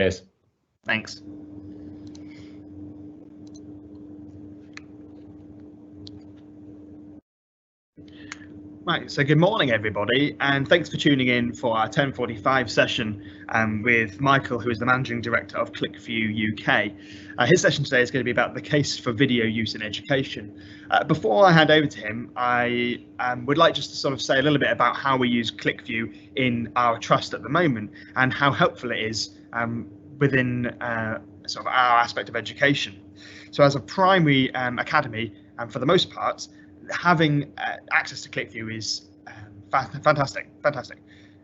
Cheers. Thanks. Right, so good morning everybody, and thanks for tuning in for our 10:45 session with Michael, who is the Managing Director of ClickView UK. His session today is going to be about the case for video use in education. Before I hand over to him, I would like just to sort of say a little bit about how we use ClickView in our trust at the moment and how helpful it is within sort of our aspect of education. So as a primary academy, and for the most part, having access to ClickView is fantastic.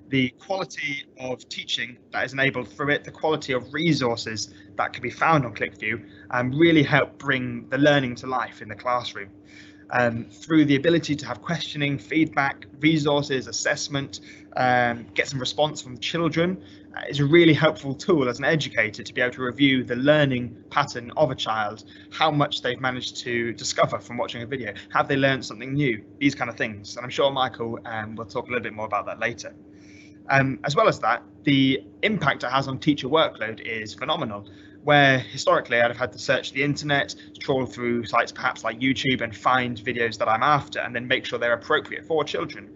The quality of teaching that is enabled through it, the quality of resources that can be found on ClickView, really help bring the learning to life in the classroom. Through the ability to have questioning, feedback, resources, assessment, get some response from children, is a really helpful tool as an educator to be able to review the learning pattern of a child, how much they've managed to discover from watching a video, have they learned something new, these kind of things. And I'm sure Michael will talk a little bit more about that later. As well as that, the impact it has on teacher workload is phenomenal. Where historically I'd have had to search the internet, trawl through sites perhaps like YouTube and find videos that I'm after and then make sure they're appropriate for children.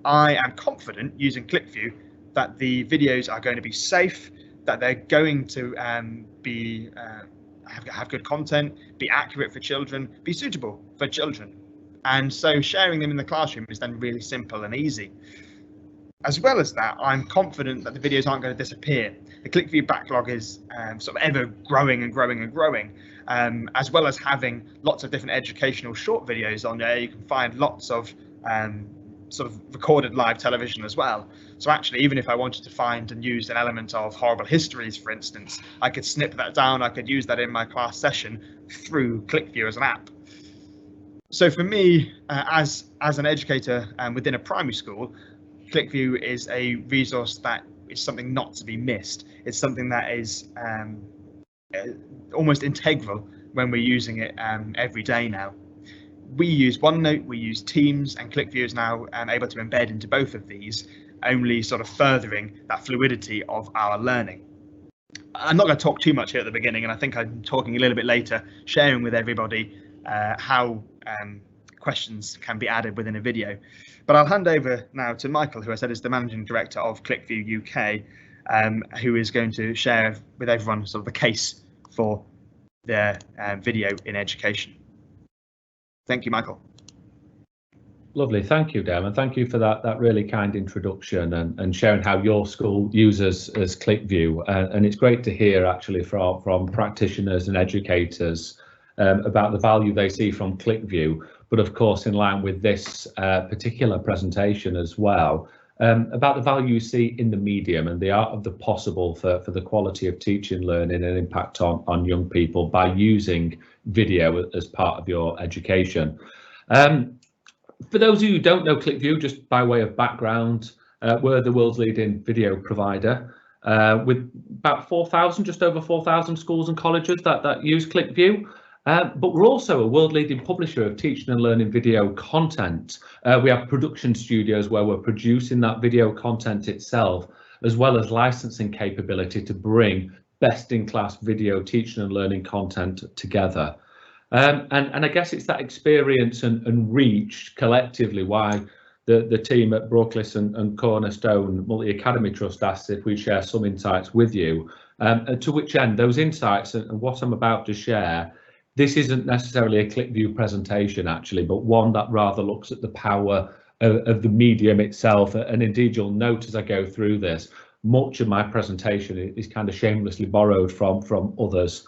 I am confident using ClickView that the videos are going to be safe, that they're going to have good content, be accurate for children, be suitable for children. And so sharing them in the classroom is then really simple and easy. As well as that, I'm confident that the videos aren't going to disappear. The ClickView backlog is sort of ever growing and growing and growing, as well as having lots of different educational short videos on there. You can find lots of sort of recorded live television as well. So actually, even if I wanted to find and use an element of horrible histories, for instance, I could snip that down. I could use that in my class session through ClickView as an app. So for me, as an educator within a primary school, ClickView is a resource that is something not to be missed. It's something that is almost integral when we're using it every day now. We use OneNote, we use Teams, and ClickView is now able to embed into both of these, only sort of furthering that fluidity of our learning. I'm not going to talk too much here at the beginning, and I think I'm talking a little bit later, sharing with everybody how questions can be added within a video. But I'll hand over now to Michael, who I said is the Managing Director of ClickView UK, who is going to share with everyone sort of the case for their video in education. Thank you, Michael. Lovely, thank you, Dem, and thank you for that really kind introduction and sharing how your school uses as ClickView. And it's great to hear actually from practitioners and educators about the value they see from ClickView, but of course in line with this particular presentation as well, about the value you see in the medium and the art of the possible for the quality of teaching, learning and impact on young people by using video as part of your education. For those of you who don't know ClickView, just by way of background, we're the world's leading video provider with about 4,000, just over 4,000 schools and colleges that use ClickView. But we're also a world leading publisher of teaching and learning video content. We have production studios where we're producing that video content itself, as well as licensing capability to bring best in class video teaching and learning content together. And I guess it's that experience and reach collectively why the team at Brooklyn and Cornerstone Multi-Academy Trust asked if we share some insights with you, to which end those insights and what I'm about to share, this isn't necessarily a ClickView presentation actually, but one that rather looks at the power of the medium itself. And indeed, you'll note as I go through this, much of my presentation is kind of shamelessly borrowed from others.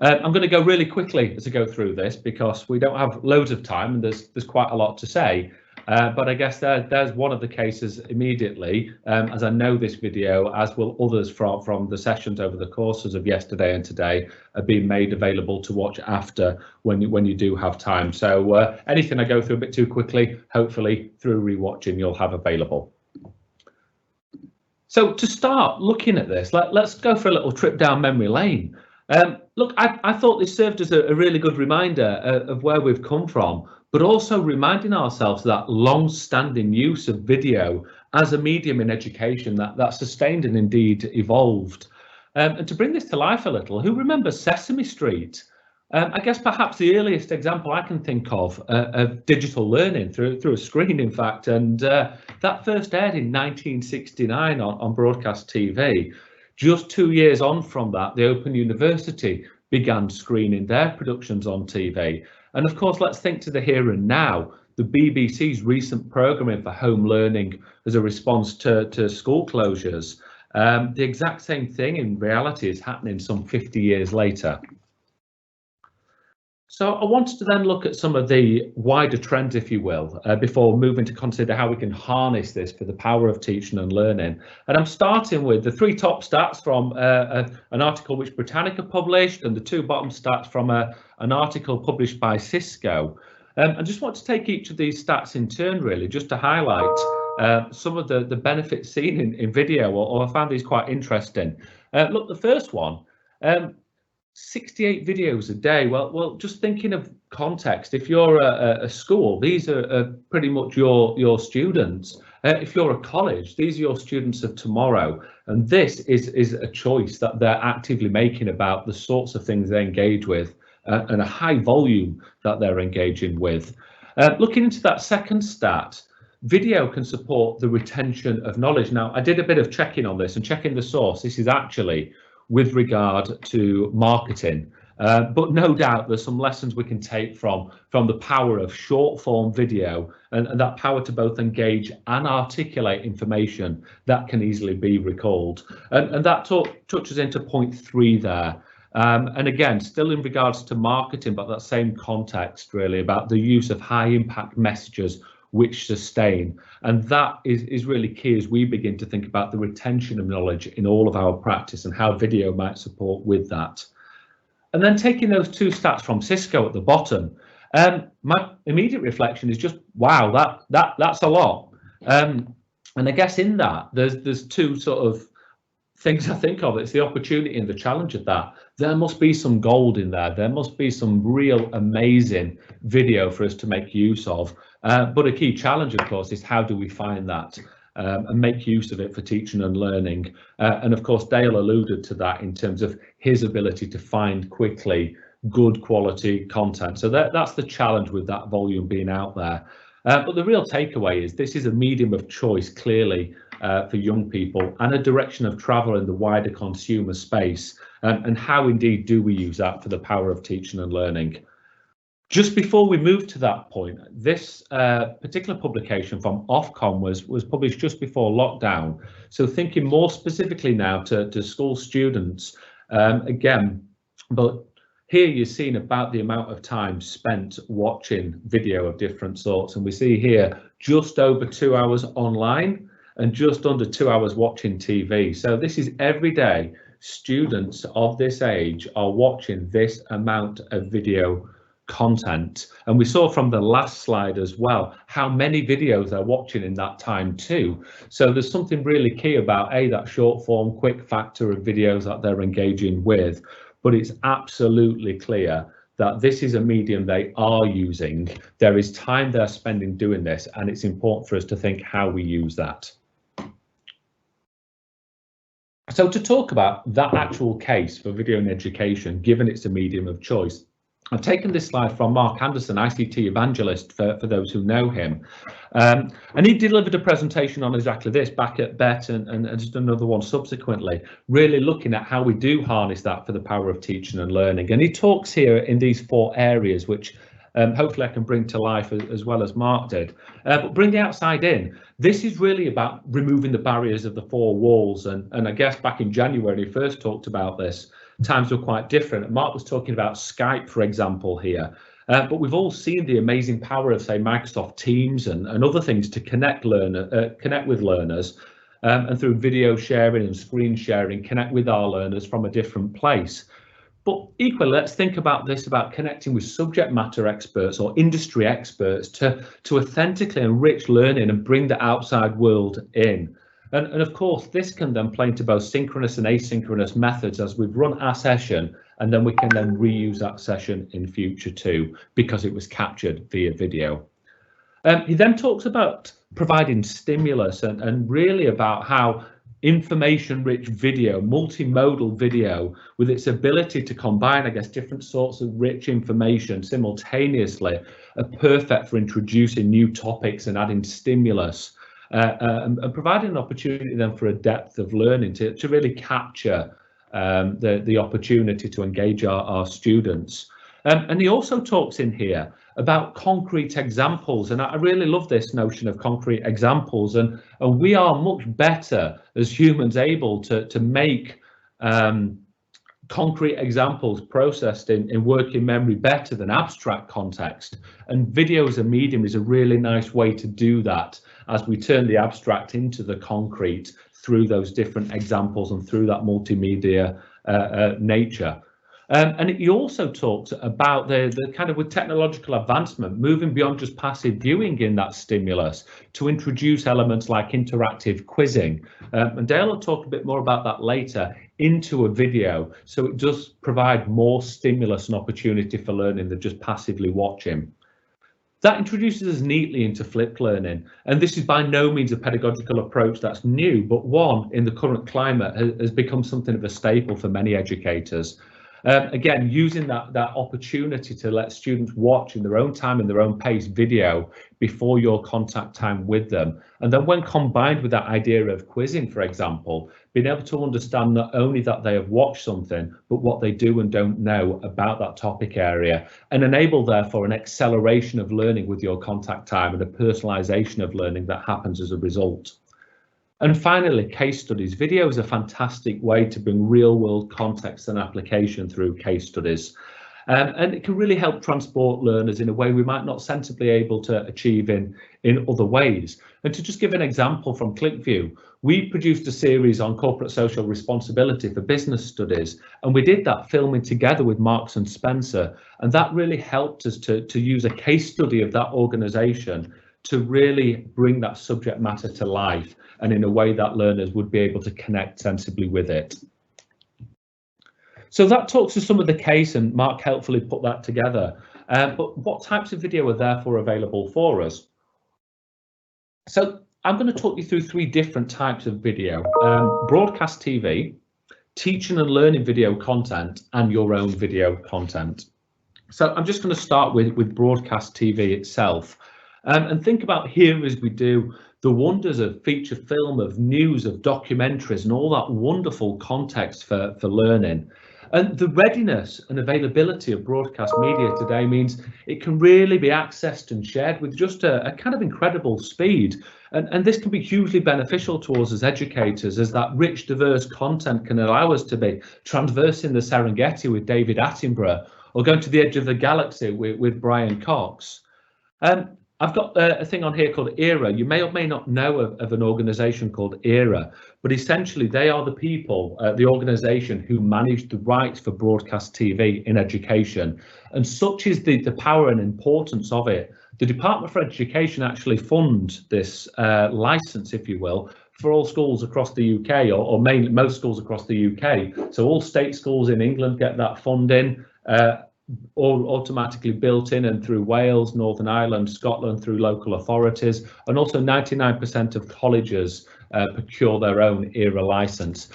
I'm going to go really quickly as I go through this because we don't have loads of time and there's quite a lot to say. But I guess there's one of the cases immediately, as I know this video, as will others from the sessions over the courses of yesterday and today, are being made available to watch after when you do have time. So anything I go through a bit too quickly, hopefully through rewatching you'll have available. So to start looking at this, let's go for a little trip down memory lane. Look, I thought this served as a really good reminder of where we've come from, but also reminding ourselves of that long-standing use of video as a medium in education that sustained and indeed evolved. And to bring this to life a little, who remembers Sesame Street? I guess perhaps the earliest example I can think of digital learning through a screen, in fact, and that first aired in 1969 on broadcast TV. Just 2 years on from that, the Open University began screening their productions on TV. And of course, let's think to the here and now. The BBC's recent programming for home learning as a response to school closures. The exact same thing in reality is happening some 50 years later. So I wanted to then look at some of the wider trends, if you will, before moving to consider how we can harness this for the power of teaching and learning. And I'm starting with the 3 top stats from an article which Britannica published, and the 2 bottom stats from an article published by Cisco. I just want to take each of these stats in turn, really, just to highlight some of the benefits seen in video, or I found these quite interesting. Look, the first one, 68 videos a day. Well, just thinking of context, if you're a school, these are pretty much your students. If you're a college, these are your students of tomorrow. And this is a choice that they're actively making about the sorts of things they engage with and a high volume that they're engaging with. Looking into that second stat, video can support the retention of knowledge. Now, I did a bit of checking on this and checking the source. This is actually with regard to marketing, but no doubt there's some lessons we can take from the power of short form video and that power to both engage and articulate information that can easily be recalled. And that touches into point 3 there. And again, still in regards to marketing, but that same context really about the use of high impact messages which sustain. And that is really key as we begin to think about the retention of knowledge in all of our practice and how video might support with that. And then taking those 2 stats from Cisco at the bottom, my immediate reflection is just, wow, that's a lot. And I guess in that, there's 2 sort of things I think of. It's the opportunity and the challenge of that. There must be some gold in there. There must be some real amazing video for us to make use of. But a key challenge, of course, is how do we find that and make use of it for teaching and learning. And of course, Dale alluded to that in terms of his ability to find quickly good quality content. So that's the challenge with that volume being out there. But the real takeaway is this is a medium of choice, clearly, for young people and a direction of travel in the wider consumer space. And how indeed do we use that for the power of teaching and learning? Just before we move to that point, this particular publication from Ofcom was published just before lockdown. So thinking more specifically now to school students, again, but here you're seeing about the amount of time spent watching video of different sorts. And we see here just over 2 hours online and just under 2 hours watching TV. So this is every day. Students of this age are watching this amount of video content, and we saw from the last slide as well how many videos they're watching in that time too. So there's something really key about that short form quick factor of videos that they're engaging with, but it's absolutely clear that this is a medium they are using. There is time they're spending doing this, and it's important for us to think how we use that. So to talk about that actual case for video in education, given it's a medium of choice, I've taken this slide from Mark Anderson, ICT evangelist, for those who know him. And he delivered a presentation on exactly this back at BET and just another one subsequently, really looking at how we do harness that for the power of teaching and learning. And he talks here in these 4 areas, which hopefully I can bring to life as well as Mark did. But bring the outside in. This is really about removing the barriers of the 4 walls. And I guess back in January, he first talked about this. Times were quite different. Mark was talking about Skype, for example, here. But we've all seen the amazing power of, say, Microsoft Teams and other things to connect with learners, and through video sharing and screen sharing, connect with our learners from a different place. But equally, let's think about this, about connecting with subject matter experts or industry experts to authentically enrich learning and bring the outside world in. And of course, this can then play into both synchronous and asynchronous methods as we've run our session, and then we can then reuse that session in future too, because it was captured via video. He then talks about providing stimulus and really about how information-rich video, multimodal video, with its ability to combine, I guess, different sorts of rich information simultaneously, are perfect for introducing new topics and adding stimulus, and providing an opportunity then for a depth of learning to really capture the opportunity to engage our students. And he also talks in here about concrete examples, and I really love this notion of concrete examples, and we are much better as humans able to make concrete examples processed in working memory better than abstract context, and video as a medium is a really nice way to do that as we turn the abstract into the concrete through those different examples and through that multimedia nature. And he also talks about the kind of, with technological advancement, moving beyond just passive viewing in that stimulus to introduce elements like interactive quizzing. And Dale will talk a bit more about that later, into a video. So it does provide more stimulus and opportunity for learning than just passively watching. That introduces us neatly into flipped learning, and this is by no means a pedagogical approach that's new, but one in the current climate has become something of a staple for many educators. Again, using that opportunity to let students watch in their own time, in their own pace, video before your contact time with them. And then when combined with that idea of quizzing, for example, being able to understand not only that they have watched something, but what they do and don't know about that topic area, and enable therefore an acceleration of learning with your contact time and a personalization of learning that happens as a result. And finally, case studies. Video is a fantastic way to bring real world context and application through case studies. And it can really help transport learners in a way we might not sensibly able to achieve in other ways. And to just give an example from ClickView, we produced a series on corporate social responsibility for business studies, and we did that filming together with Marks and Spencer, and that really helped us to use a case study of that organisation to really bring that subject matter to life, and in a way that learners would be able to connect sensibly with it. So that talks to some of the case, and Mark helpfully put that together. But what types of video are therefore available for us? So I'm going to talk you through 3 different types of video: broadcast TV, teaching and learning video content, and your own video content. So I'm just going to start with broadcast TV itself. And think about here as we do the wonders of feature film, of news, of documentaries, and all that wonderful context for learning. And the readiness and availability of broadcast media today means it can really be accessed and shared with just a kind of incredible speed. And this can be hugely beneficial to us as educators, as that rich, diverse content can allow us to be traversing the Serengeti with David Attenborough, or going to the edge of the galaxy with Brian Cox. I've got a thing on here called ERA. You may or may not know of an organisation called ERA, but essentially they are the people, the organisation who manage the rights for broadcast TV in education. And such is the power and importance of it. The Department for Education actually funds this licence, if you will, for all schools across the UK, or mainly most schools across the UK. So all state schools in England get that funding. All automatically built in, and through Wales, Northern Ireland, Scotland through local authorities, and also 99% of colleges procure their own ERA licence.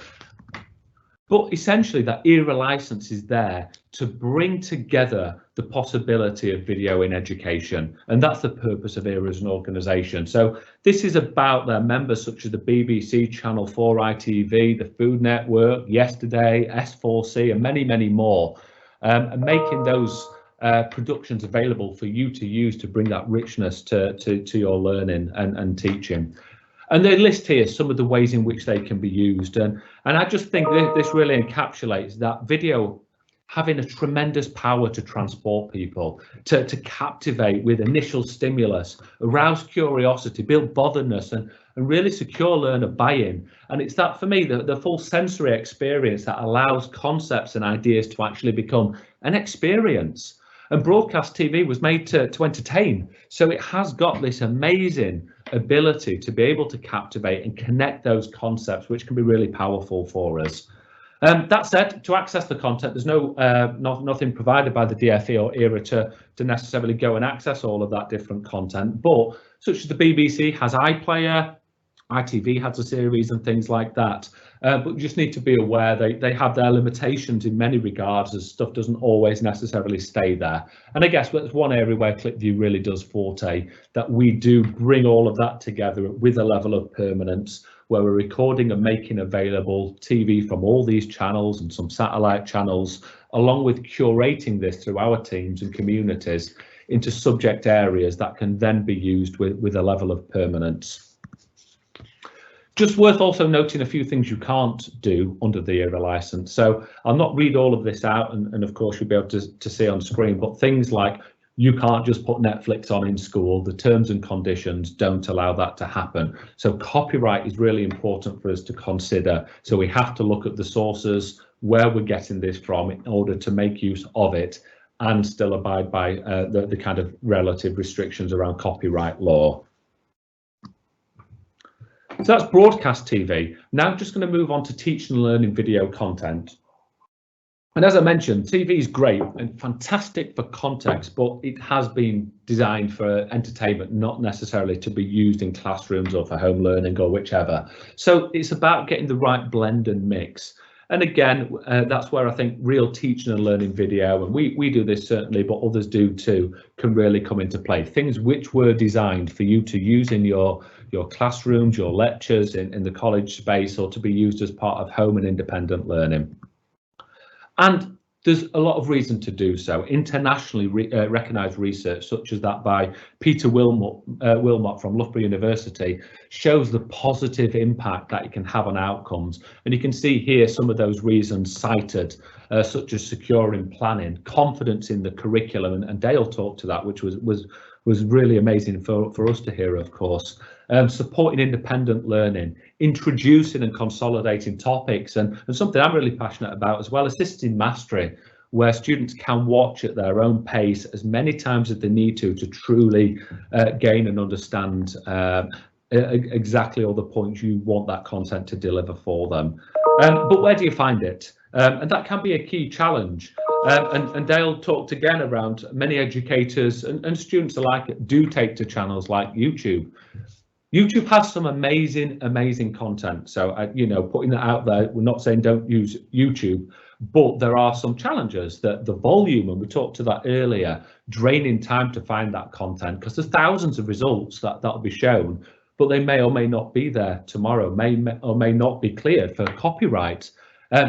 But essentially that ERA licence is there to bring together the possibility of video in education, and that's the purpose of ERA as an organisation. So this is about their members such as the BBC, Channel 4 ITV, the Food Network, Yesterday, S4C, and many, many more. And making those productions available for you to use to bring that richness to your learning and teaching. And they list here some of the ways in which they can be used. And I just think this really encapsulates that video having a tremendous power to transport people, to captivate with initial stimulus, arouse curiosity, build botherness, and really secure learner buy-in. And it's that, for me, the full sensory experience that allows concepts and ideas to actually become an experience. And broadcast TV was made to entertain. So it has got this amazing ability to be able to captivate and connect those concepts, which can be really powerful for us. That said, to access the content, there's nothing provided by the DFE or ERA to necessarily go and access all of that different content. But such as the BBC has iPlayer, ITV has a series and things like that. But you just need to be aware they have their limitations in many regards, as stuff doesn't always necessarily stay there. And I guess that's one area where ClipView really does forte, that we do bring all of that together with a level of permanence, where we're recording and making available TV from all these channels and some satellite channels, along with curating this through our teams and communities into subject areas that can then be used with a level of permanence. Just worth also noting a few things you can't do under the ERA license. So I'll not read all of this out, and of course you'll be able to see on screen, but things like you can't just put Netflix on in school. The terms and conditions don't allow that to happen. So copyright is really important for us to consider. So we have to look at the sources, where we're getting this from, in order to make use of it and still abide by the kind of relative restrictions around copyright law. So that's broadcast TV. Now I'm just going to move on to teaching and learning video content. And as I mentioned, TV is great and fantastic for context, but it has been designed for entertainment, not necessarily to be used in classrooms or for home learning or whichever. So it's about getting the right blend and mix. And again, that's where I think real teaching and learning video, and we do this certainly, but others do too, can really come into play. Things which were designed for you to use in your classrooms, your lectures, in the college space, or to be used as part of home and independent learning. And there's a lot of reason to do so. Internationally recognised research, such as that by Peter Wilmot from Loughborough University, shows the positive impact that it can have on outcomes. And you can see here some of those reasons cited, such as securing planning, confidence in the curriculum, and Dale talked to that, which was really amazing for us to hear, of course. Supporting independent learning, introducing and consolidating topics, and something I'm really passionate about as well, assisting mastery, where students can watch at their own pace as many times as they need to truly gain and understand exactly all the points you want that content to deliver for them. But where do you find it? And that can be a key challenge. And Dale talked again around many educators and students alike do take to channels like YouTube. YouTube has some amazing content. So, putting that out there, we're not saying don't use YouTube, but there are some challenges, that the volume, and we talked to that earlier, draining time to find that content, because there's thousands of results that'll be shown, but they may or may not be there tomorrow, may or may not be cleared for copyright.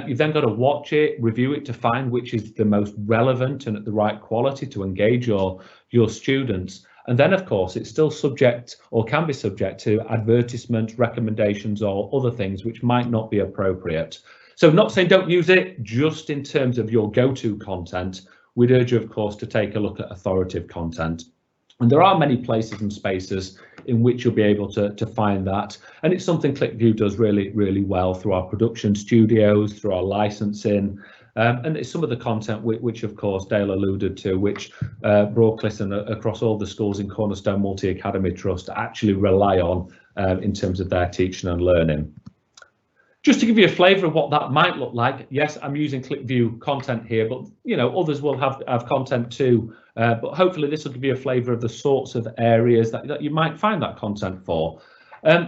You've then got to watch it, review it to find which is the most relevant and at the right quality to engage your students. And then, of course, it's still subject, or can be subject to, advertisements, recommendations, or other things which might not be appropriate. So not saying don't use it, just in terms of your go-to content, we'd urge you, of course, to take a look at authoritative content. And there are many places and spaces in which you'll be able to find that. And it's something ClipView does really well through our production studios, through our licensing. And it's some of the content which of course Dale alluded to, which Broadcliff and across all the schools in Cornerstone Multi Academy Trust actually rely on in terms of their teaching and learning. Just to give you a flavour of what that might look like, yes, I'm using ClipView content here, but others will have content too. But hopefully this will give you a flavour of the sorts of areas that you might find that content for.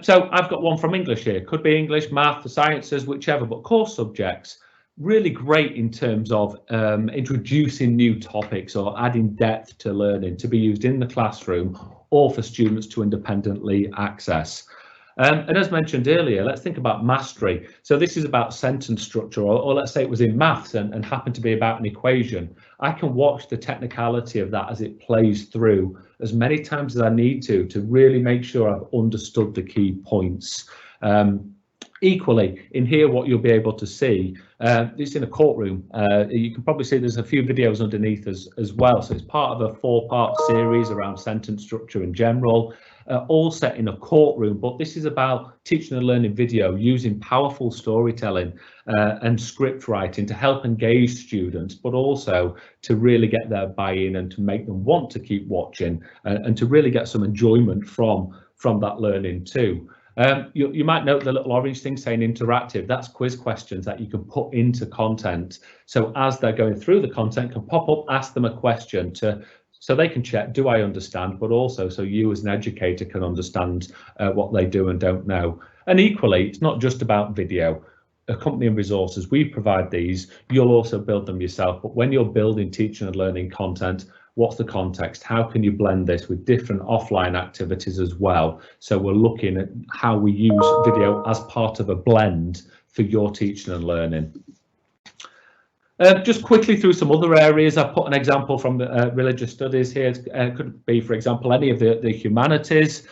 So I've got one from English here. Could be English, math, the sciences, whichever, but core subjects. Really great in terms of introducing new topics or adding depth to learning to be used in the classroom or for students to independently access. And as mentioned earlier, let's think about mastery. So this is about sentence structure, or let's say it was in maths and happened to be about an equation. I can watch the technicality of that as it plays through as many times as I need to really make sure I've understood the key points. Equally, in here, what you'll be able to see, it's in a courtroom. You can probably see there's a few videos underneath as well. So it's part of a 4-part series around sentence structure in general, all set in a courtroom. But this is about teaching and learning video using powerful storytelling and script writing to help engage students, but also to really get their buy-in and to make them want to keep watching and to really get some enjoyment from that learning too. You might note the little orange thing saying interactive. That's quiz questions that you can put into content. So as they're going through the content, can pop up, ask them a question to so they can check, do I understand, but also so you as an educator can understand what they do and don't know. And equally, it's not just about video. Accompanying resources, we provide these, you'll also build them yourself, but when you're building teaching and learning content, what's the context? How can you blend this with different offline activities as well? So we're looking at how we use video as part of a blend for your teaching and learning. Just quickly through some other areas, I've put an example from religious studies here. It could be, for example, any of the humanities,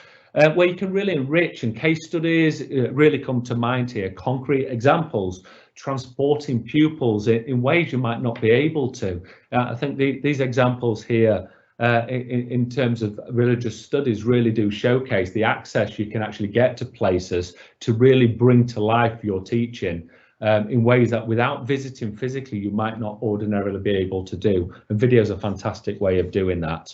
where you can really enrich, and case studies really come to mind here. Concrete examples, transporting pupils in ways you might not be able to. I think these examples here in terms of religious studies really do showcase the access you can actually get to places to really bring to life your teaching. In ways that without visiting physically you might not ordinarily be able to do, and video is a fantastic way of doing that.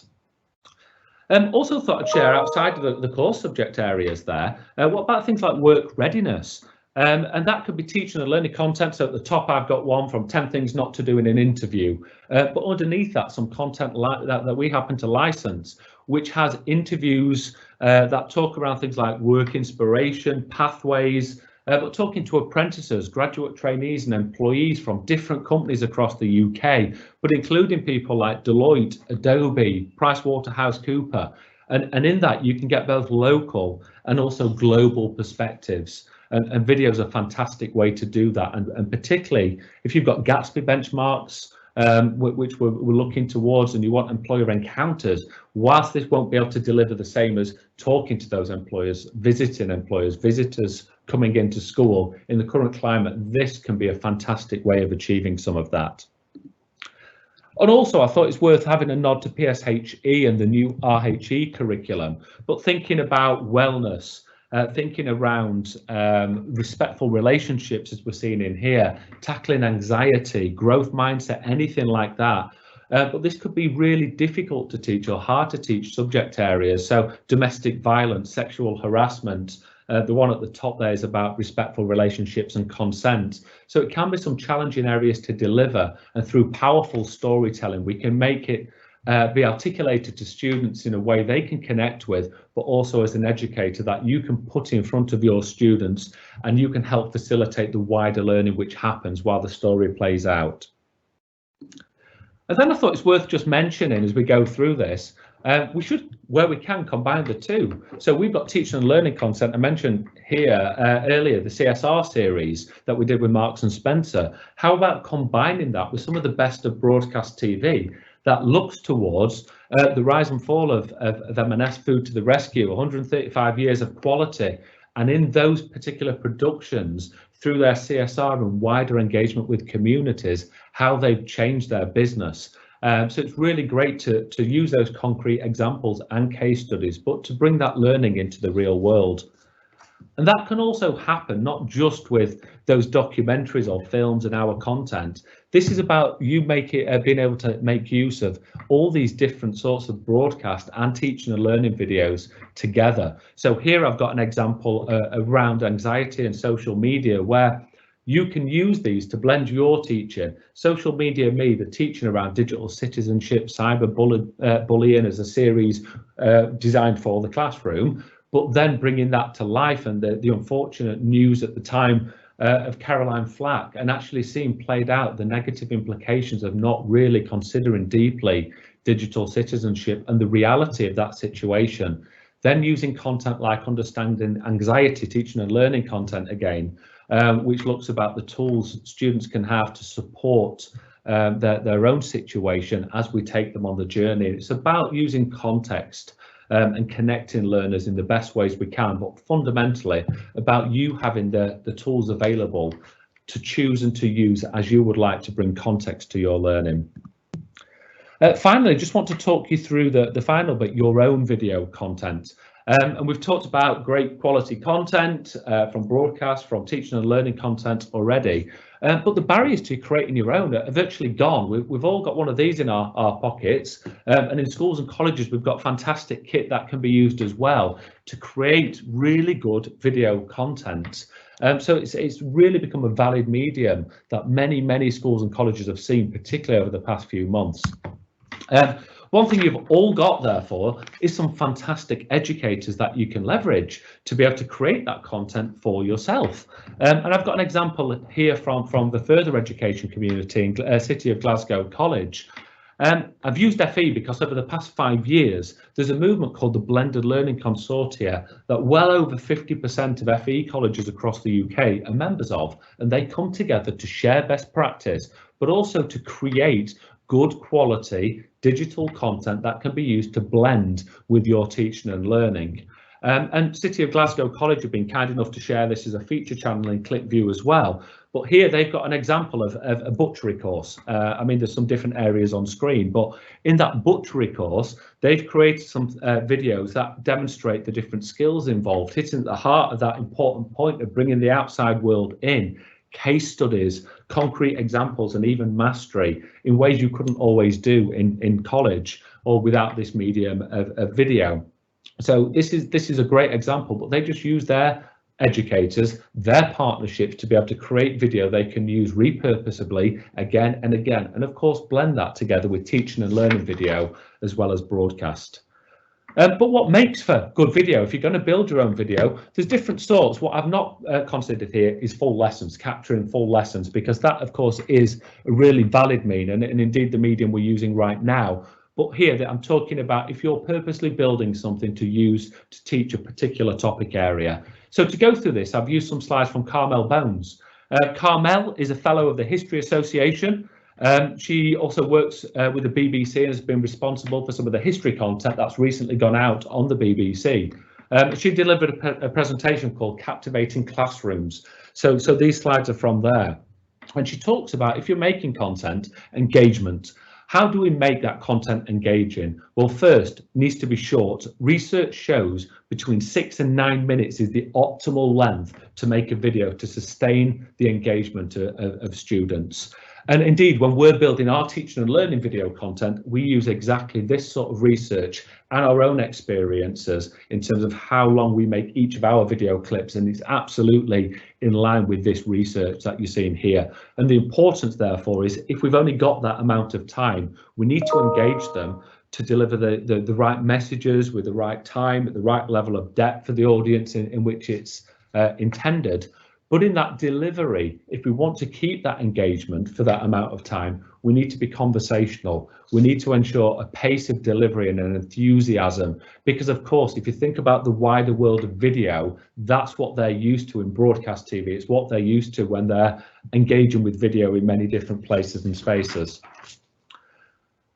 Also thought I'd share outside of the core subject areas there, what about things like work readiness? And that could be teaching and learning content. So at the top I've got one from 10 things not to do in an interview, but underneath that some content like that we happen to license, which has interviews that talk around things like work inspiration, pathways, but talking to apprentices, graduate trainees and employees from different companies across the UK, but including people like Deloitte, Adobe, PricewaterhouseCoopers. And in that you can get both local and also global perspectives. And video is a fantastic way to do that. And particularly if you've got Gatsby benchmarks, which we're looking towards, and you want employer encounters, whilst this won't be able to deliver the same as talking to those employers, visiting employers, visitors coming into school in the current climate, this can be a fantastic way of achieving some of that. And also I thought it's worth having a nod to PSHE and the new RHE curriculum, but thinking about wellness, thinking around respectful relationships, as we're seeing in here, tackling anxiety, growth mindset, anything like that. But this could be really difficult to teach or hard to teach subject areas. So domestic violence, sexual harassment, the one at the top there is about respectful relationships and consent. So it can be some challenging areas to deliver, and through powerful storytelling, we can make it be articulated to students in a way they can connect with, but also as an educator that you can put in front of your students and you can help facilitate the wider learning which happens while the story plays out. And then I thought it's worth just mentioning as we go through this, we should, where we can, combine the two. So we've got teaching and learning content. I mentioned here earlier the CSR series that we did with Marks and Spencer. How about combining that with some of the best of broadcast TV that looks towards the rise and fall of M&S Food to the Rescue, 135 years of quality, and in those particular productions, through their CSR and wider engagement with communities, how they've changed their business. So it's really great to use those concrete examples and case studies, but to bring that learning into the real world. And that can also happen not just with those documentaries or films and our content. This is about you being able to make use of all these different sorts of broadcast and teaching and learning videos together. So here I've got an example around anxiety and social media, where you can use these to blend your teaching. Social Media Me, the teaching around digital citizenship, cyberbullying as a series designed for the classroom, but then bringing that to life, and the unfortunate news at the time of Caroline Flack, and actually seeing played out the negative implications of not really considering deeply digital citizenship and the reality of that situation. Then using content like understanding anxiety, teaching and learning content again, which looks about the tools students can have to support their own situation as we take them on the journey. It's about using context and connecting learners in the best ways we can, but fundamentally about you having the tools available to choose and to use as you would like to bring context to your learning. Finally, just want to talk you through the final bit, your own video content. And we've talked about great quality content from broadcast, from teaching and learning content already, but the barriers to creating your own are virtually gone. We've all got one of these in our pockets, and in schools and colleges we've got fantastic kit that can be used as well to create really good video content. So it's really become a valid medium that many schools and colleges have seen, particularly over the past few months. One thing you've all got, therefore, is some fantastic educators that you can leverage to be able to create that content for yourself. And I've got an example here from the further education community in City of Glasgow College. I've used FE because over the past 5 years, there's a movement called the Blended Learning Consortia that well over 50% of FE colleges across the UK are members of, and they come together to share best practice, but also to create good quality digital content that can be used to blend with your teaching and learning. And City of Glasgow College have been kind enough to share this as a feature channel in ClickView as well. But here they've got an example of a butchery course. I mean, there's some different areas on screen, but in that butchery course, they've created some videos that demonstrate the different skills involved, hitting at the heart of that important point of bringing the outside world in. Case studies, concrete examples, and even mastery in ways you couldn't always do in college or without this medium of video. So this is a great example, but they just use their educators, their partnerships to be able to create video they can use repurposably again and again, and of course blend that together with teaching and learning video as well as broadcast. But what makes for good video? If you're going to build your own video, there's different sorts. What I've not considered here is full lessons, capturing full lessons, because that, of course, is a really valid mean, and indeed the medium we're using right now. But here that I'm talking about if you're purposely building something to use to teach a particular topic area. So to go through this, I've used some slides from Carmel Bones. Carmel is a fellow of the History Association. She also works with the BBC and has been responsible for some of the history content that's recently gone out on the BBC. She delivered a presentation called Captivating Classrooms. So these slides are from there. And she talks about, if you're making content, engagement. How do we make that content engaging? Well, first, it needs to be short. Research shows between 6 and 9 minutes is the optimal length to make a video to sustain the engagement of students. And indeed, when we're building our teaching and learning video content, we use exactly this sort of research and our own experiences in terms of how long we make each of our video clips. And it's absolutely in line with this research that you're seeing here. And the importance, therefore, is if we've only got that amount of time, we need to engage them to deliver the right messages with the right time, at the right level of depth for the audience in which it's intended. But in that delivery, if we want to keep that engagement for that amount of time, we need to be conversational. We need to ensure a pace of delivery and an enthusiasm, because of course, if you think about the wider world of video, that's what they're used to in broadcast TV. It's what they're used to when they're engaging with video in many different places and spaces.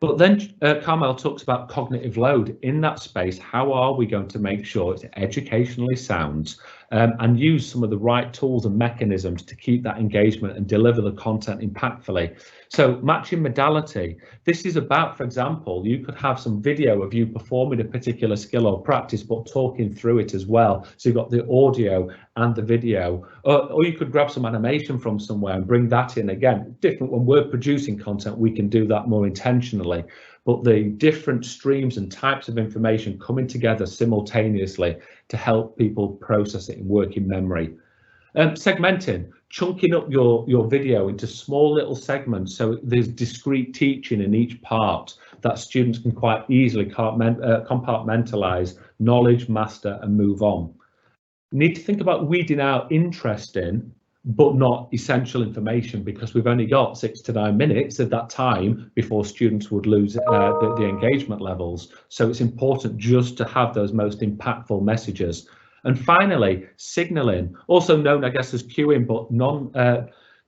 But then Carmel talks about cognitive load in that space. How are we going to make sure it's educationally sound and use some of the right tools and mechanisms to keep that engagement and deliver the content impactfully? So matching modality, this is about, for example, you could have some video of you performing a particular skill or practice, but talking through it as well. So you've got the audio and the video, or you could grab some animation from somewhere and bring that in. Again, different when we're producing content, we can do that more intentionally. But the different streams and types of information coming together simultaneously to help people process it and work in memory. Segmenting, chunking up your video into small little segments so there's discrete teaching in each part that students can quite easily compartmentalize knowledge, master and move on. You need to think about weeding out interesting but not essential information, because we've only got 6 to 9 minutes of that time before students would lose the engagement levels. So it's important just to have those most impactful messages. And finally, signaling, also known, I guess, as cueing, but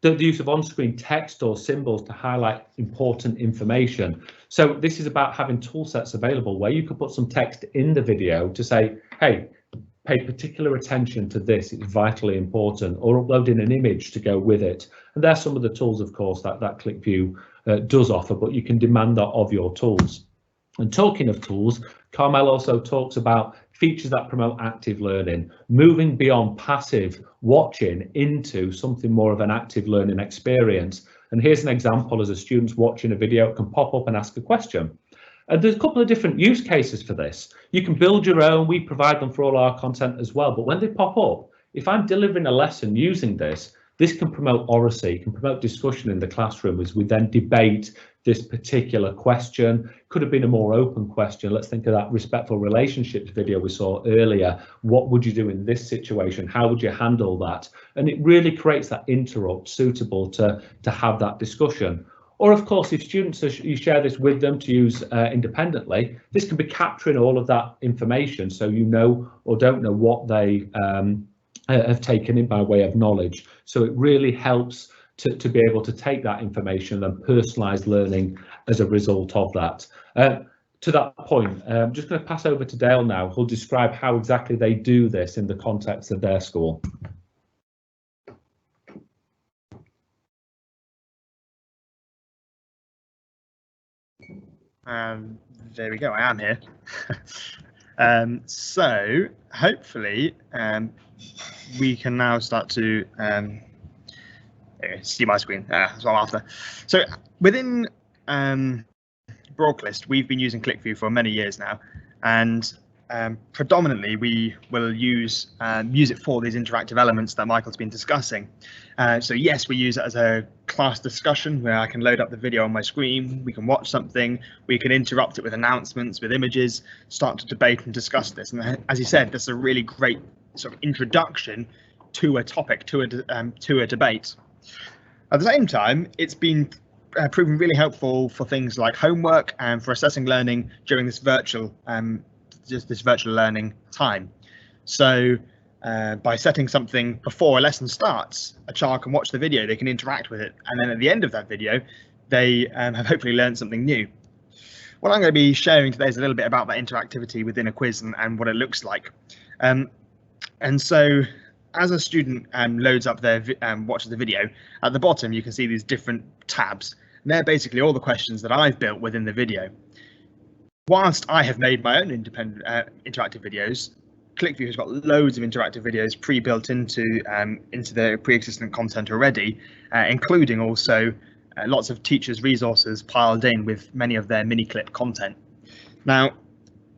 the use of on-screen text or symbols to highlight important information. So this is about having tool sets available where you could put some text in the video to say, hey, pay particular attention to this, it's vitally important, or uploading an image to go with it. And there's some of the tools, of course, that ClickView does offer, but you can demand that of your tools. And talking of tools, Carmel also talks about features that promote active learning, moving beyond passive watching into something more of an active learning experience. And here's an example: as a student's watching a video, it can pop up and ask a question. And there's a couple of different use cases for this. You can build your own, we provide them for all our content as well, but when they pop up, if I'm delivering a lesson using this, This can promote oracy, can promote discussion in the classroom as we then debate this particular question. Could have been a more open question. Let's think of that respectful relationships video we saw earlier. What would you do in this situation? How would you handle that? And it really creates that interrupt suitable to have that discussion. Or of course, if students, you share this with them to use independently, this can be capturing all of that information so you know or don't know what they have taken in by way of knowledge. So it really helps to be able to take that information and personalised learning as a result of that. To that point, I'm just going to pass over to Dale now, who'll describe how exactly they do this in the context of their school. There we go, I am here. So hopefully we can now start to see my screen. That's what I'm after. So within Broadclist, we've been using ClickView for many years now, and predominantly we will use it for these interactive elements that Michael's been discussing. So yes, we use it as a class discussion where I can load up the video on my screen, we can watch something, we can interrupt it with announcements, with images, start to debate and discuss this. And as he said, that's a really great sort of introduction to a topic, to a debate. At the same time, it's been proven really helpful for things like homework and for assessing learning during this virtual learning time. So by setting something before a lesson starts, a child can watch the video, they can interact with it, and then at the end of that video, they have hopefully learned something new. What I'm going to be sharing today is a little bit about that interactivity within a quiz and what it looks like. And so as a student loads up their watches the video, at the bottom you can see these different tabs. And they're basically all the questions that I've built within the video. Whilst I have made my own independent interactive videos, ClickView has got loads of interactive videos pre-built into the pre-existing content already, including also lots of teachers' resources piled in with many of their mini clip content. Now,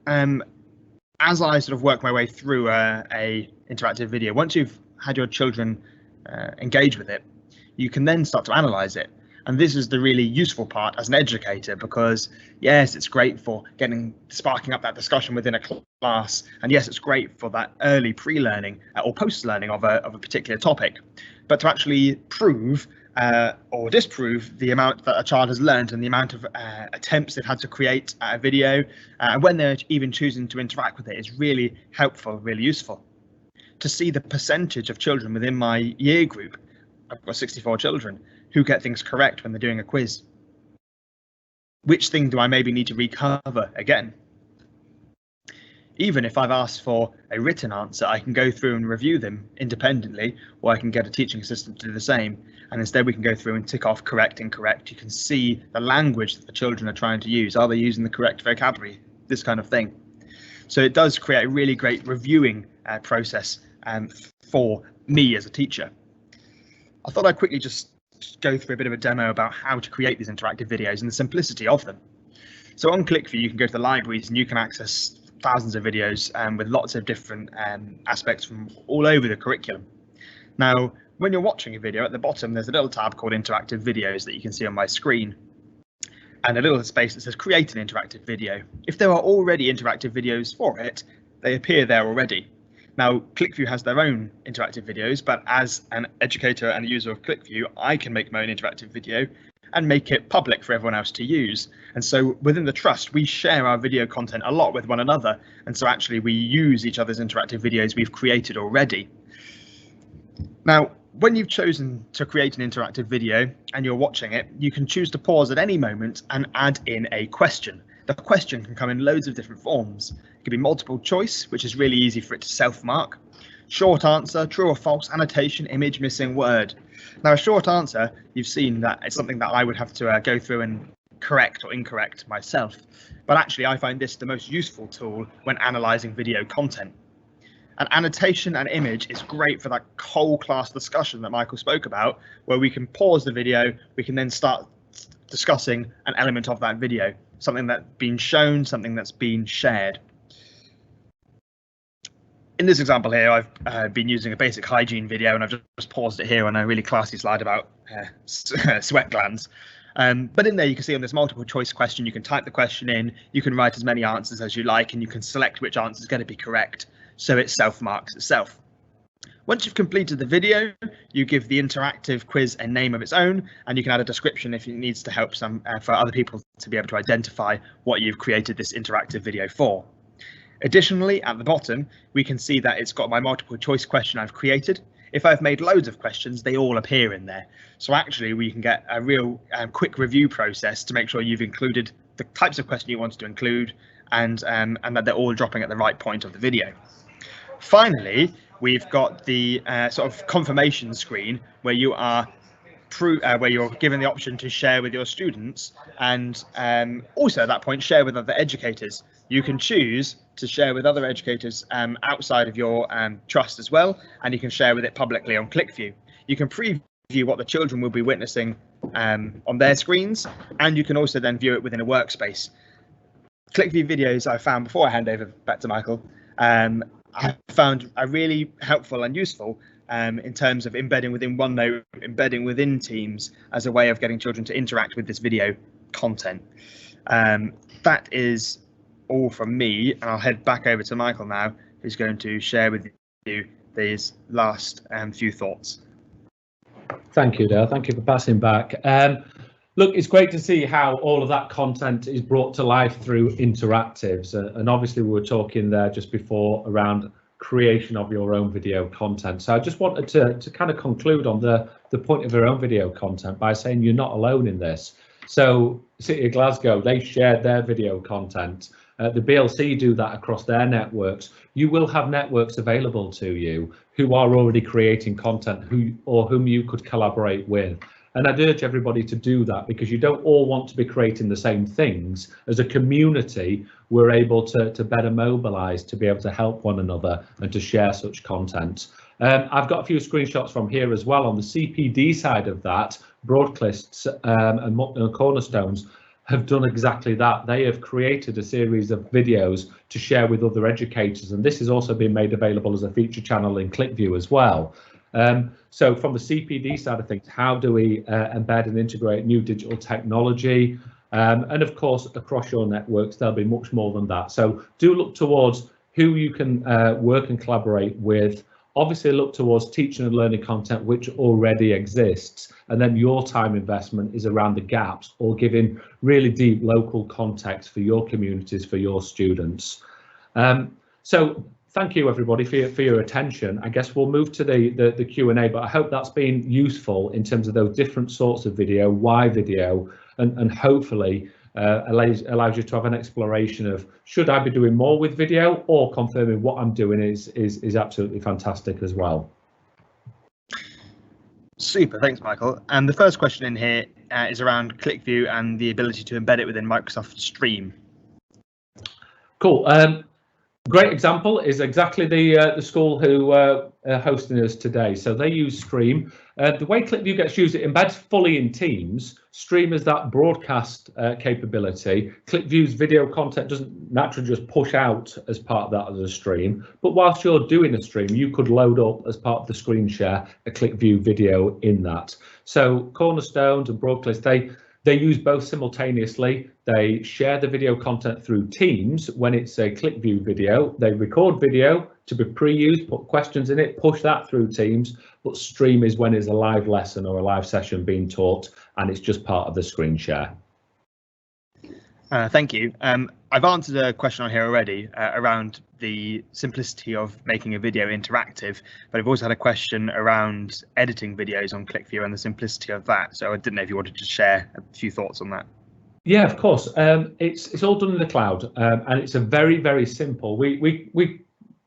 as I sort of work my way through a interactive video, once you've had your children engage with it, you can then start to analyze it. And this is the really useful part as an educator, because yes, it's great for sparking up that discussion within a class, and yes, it's great for that early pre-learning or post-learning of a particular topic. But to actually prove or disprove the amount that a child has learned and the amount of attempts they've had to create a video, and when they're even choosing to interact with it, is really helpful, really useful. To see the percentage of children within my year group, I've got 64 children, who get things correct when they're doing a quiz. Which thing do I maybe need to recover again? Even if I've asked for a written answer, I can go through and review them independently, or I can get a teaching assistant to do the same. And instead we can go through and tick off correct, incorrect. You can see the language that the children are trying to use. Are they using the correct vocabulary? This kind of thing. So it does create a really great reviewing process for me as a teacher. I thought I'd quickly just go through a bit of a demo about how to create these interactive videos and the simplicity of them. So on ClickView, you can go to the libraries and you can access thousands of videos with lots of different aspects from all over the curriculum. Now, when you're watching a video, at the bottom there's a little tab called interactive videos that you can see on my screen, and a little space that says create an interactive video. If there are already interactive videos for it, they appear there already. Now, ClickView has their own interactive videos, but as an educator and a user of ClickView, I can make my own interactive video and make it public for everyone else to use. And so within the trust, we share our video content a lot with one another. And so actually we use each other's interactive videos we've created already. Now, when you've chosen to create an interactive video and you're watching it, you can choose to pause at any moment and add in a question. The question can come in loads of different forms. It could be multiple choice, which is really easy for it to self-mark. Short answer, true or false, annotation, image, missing word. Now, a short answer, you've seen that it's something that I would have to go through and correct or incorrect myself. But actually, I find this the most useful tool when analysing video content. An annotation and image is great for that whole class discussion that Michael spoke about, where we can pause the video, we can then start discussing an element of that video, something that's been shown, something that's been shared. In this example here, I've been using a basic hygiene video, and I've just paused it here on a really classy slide about sweat glands. But in there, you can see on this multiple choice question, you can type the question in, you can write as many answers as you like, and you can select which answer is going to be correct, so it self-marks itself. Once you've completed the video, you give the interactive quiz a name of its own, and you can add a description if it needs to help for other people to be able to identify what you've created this interactive video for. Additionally, at the bottom, we can see that it's got my multiple choice question I've created. If I've made loads of questions, they all appear in there. So actually, we can get a real quick review process to make sure you've included the types of question you wanted to include, and that they're all dropping at the right point of the video. Finally, we've got the sort of confirmation screen where you are where you're given the option to share with your students, and also at that point share with other educators. You can choose to share with other educators outside of your trust as well, and you can share with it publicly on ClickView. You can preview what the children will be witnessing on their screens, and you can also then view it within a workspace. ClickView videos I found, before I hand over back to Michael, I found are really helpful and useful in terms of embedding within OneNote, embedding within Teams as a way of getting children to interact with this video content. That is all from me, and I'll head back over to Michael now, who's going to share with you these last few thoughts. Thank you, Dale. Thank you for passing back. Look, it's great to see how all of that content is brought to life through interactives. And obviously we were talking there just before around creation of your own video content. So I just wanted to kind of conclude on the point of your own video content by saying you're not alone in this. So City of Glasgow, they shared their video content. The BLC do that across their networks. You will have networks available to you who are already creating content whom you could collaborate with. And I'd urge everybody to do that, because you don't all want to be creating the same things. As a community, we're able to better mobilise to be able to help one another and to share such content. I've got a few screenshots from here as well. On the CPD side of that, Broadclists and Cornerstones have done exactly that. They have created a series of videos to share with other educators, and this has also been made available as a feature channel in ClickView as well. So from the CPD side of things, how do we embed and integrate new digital technology? And of course, across your networks, there'll be much more than that. So do look towards who you can work and collaborate with. Obviously, look towards teaching and learning content which already exists. And then your time investment is around the gaps, or giving really deep local context for your communities, for your students. So thank you, everybody, for your attention. I guess we'll move to the Q&A, but I hope that's been useful in terms of those different sorts of video, why video, and hopefully allows you to have an exploration of, should I be doing more with video, or confirming what I'm doing is absolutely fantastic as well. Super, thanks, Michael. And the first question in here is around ClickView and the ability to embed it within Microsoft Stream. Cool. Great example is exactly the school who are hosting us today. So they use Stream. The way ClickView gets used, it embeds fully in Teams. Stream is that broadcast capability. ClickView's video content doesn't naturally just push out as part of that as a stream. But whilst you're doing a stream, you could load up as part of the screen share a ClickView video in that. So Cornerstones and Broadcast, they use both simultaneously. They share the video content through Teams when it's a ClickView video. They record video to be pre-used, put questions in it, push that through Teams. But Stream is when it's a live lesson or a live session being taught, and it's just part of the screen share. Thank you. I've answered a question on here already around the simplicity of making a video interactive, but I've also had a question around editing videos on ClickView and the simplicity of that. So I didn't know if you wanted to share a few thoughts on that. Yeah, of course. It's all done in the cloud, and it's a very, very simple. We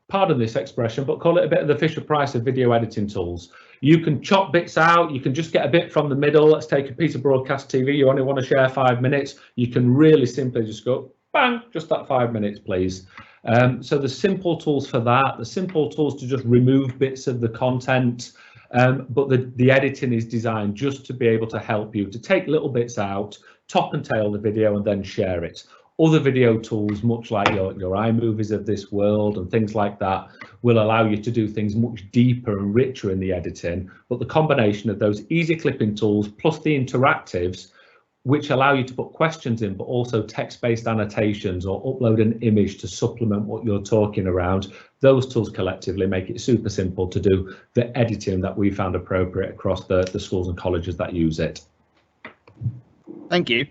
pardon this expression, but call it a bit of the Fisher Price of video editing tools. You can chop bits out, you can just get a bit from the middle. Let's take a piece of broadcast TV, you only want to share 5 minutes. You can really simply just go, bang, just that 5 minutes, please. So the simple tools for that, the simple tools to just remove bits of the content, but the editing is designed just to be able to help you to take little bits out, top and tail the video, and then share it. Other video tools, much like your iMovies of this world and things like that, will allow you to do things much deeper and richer in the editing. But the combination of those easy clipping tools plus the interactives, which allow you to put questions in, but also text-based annotations or upload an image to supplement what you're talking around, those tools collectively make it super simple to do the editing that we found appropriate across the schools and colleges that use it. Thank you.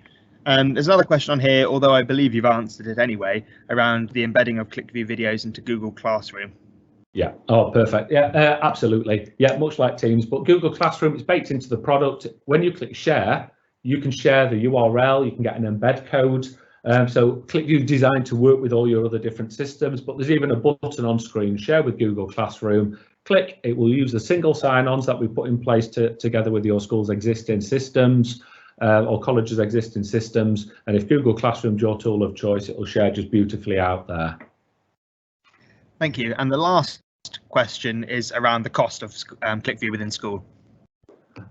There's another question on here, although I believe you've answered it anyway, around the embedding of ClickView videos into Google Classroom. Yeah. Oh, perfect. Yeah, absolutely. Yeah, much like Teams, but Google Classroom is baked into the product. When you click share, you can share the URL, you can get an embed code. So ClickView is designed to work with all your other different systems, but there's even a button on screen, share with Google Classroom. Click, it will use the single sign-ons that we put in place together with your school's existing systems. Or college's existing systems, and if Google Classroom's your tool of choice, it will share just beautifully out there. Thank you. And the last question is around the cost of ClickView within school.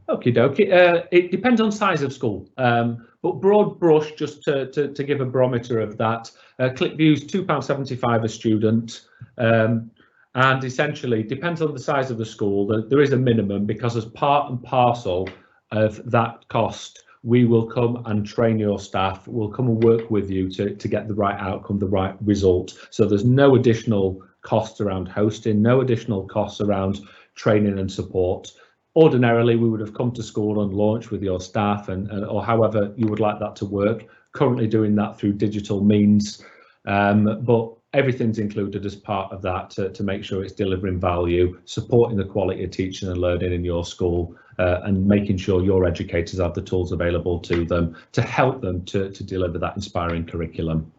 Okie dokie. It depends on size of school, but broad brush, just to give a barometer of that, ClickView's £2.75 a student, and essentially depends on the size of the school. There is a minimum, because as part and parcel of that cost, we will come and train your staff. We'll come and work with you to get the right outcome, the right result. So there's no additional costs around hosting, no additional costs around training and support. Ordinarily, we would have come to school and launched with your staff or however you would like that to work. Currently doing that through digital means, but everything's included as part of that to make sure it's delivering value, supporting the quality of teaching and learning in your school, and making sure your educators have the tools available to them to help them to deliver that inspiring curriculum.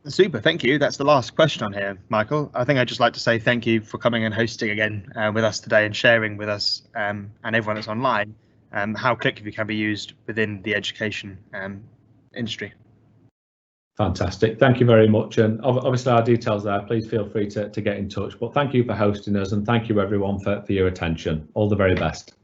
Super, thank you. That's the last question on here, Michael. I think I'd just like to say thank you for coming and hosting again with us today and sharing with us and everyone that's online how ClickView can be used within the education industry. Fantastic. Thank you very much. And obviously our details there, please feel free to get in touch. But thank you for hosting us, and thank you everyone for your attention. All the very best.